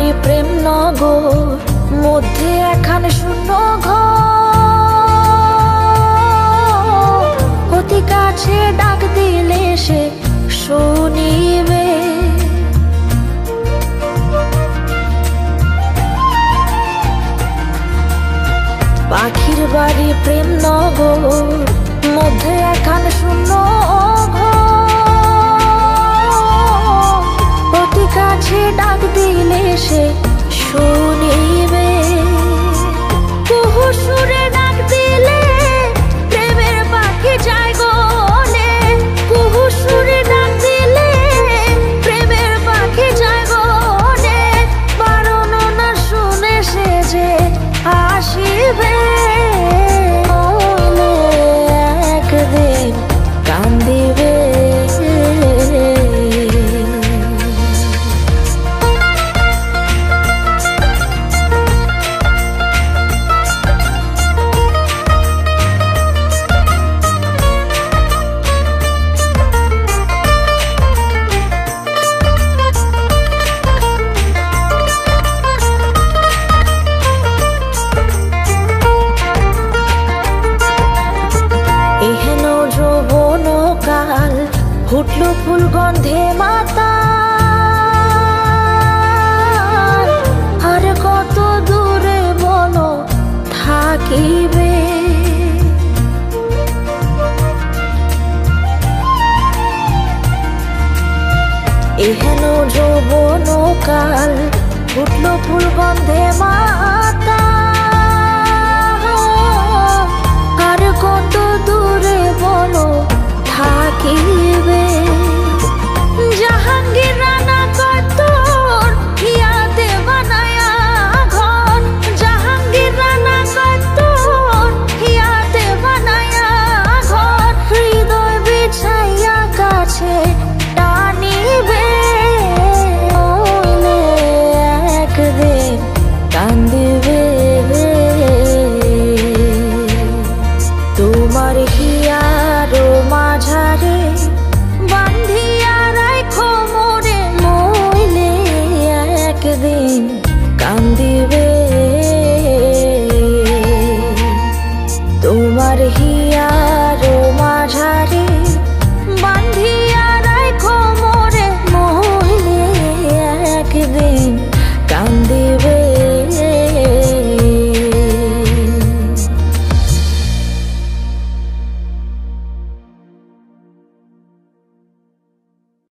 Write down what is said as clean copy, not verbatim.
বাড়ি প্রেম নগর, মধ্যে একখান শূন্য ঘর। অতি কাছে ডাক দিলে সে শুনিবে, পাখির বাড়ি প্রেম নগর, মধ্যে একখান শূন্য ঘর। অতি কাছে ডাক দিলে সে শুনিবে, কুহু সুরে ডাক দিলে প্রেমের পাখি যায় গলে। কুহু সুরে ডাক দিলে প্রেমের পাখি যায় গলে। বারণ না শুনে সে যে আসিবে, একদিন কান্দিবে। এহেন যৌবন কাল ফুটল ফুল গন্ধে মাতাল। আর কত দূরে বলো থাকিবে, এহেন যৌবন কাল ফুটল ফুল গন্ধে মাতাল।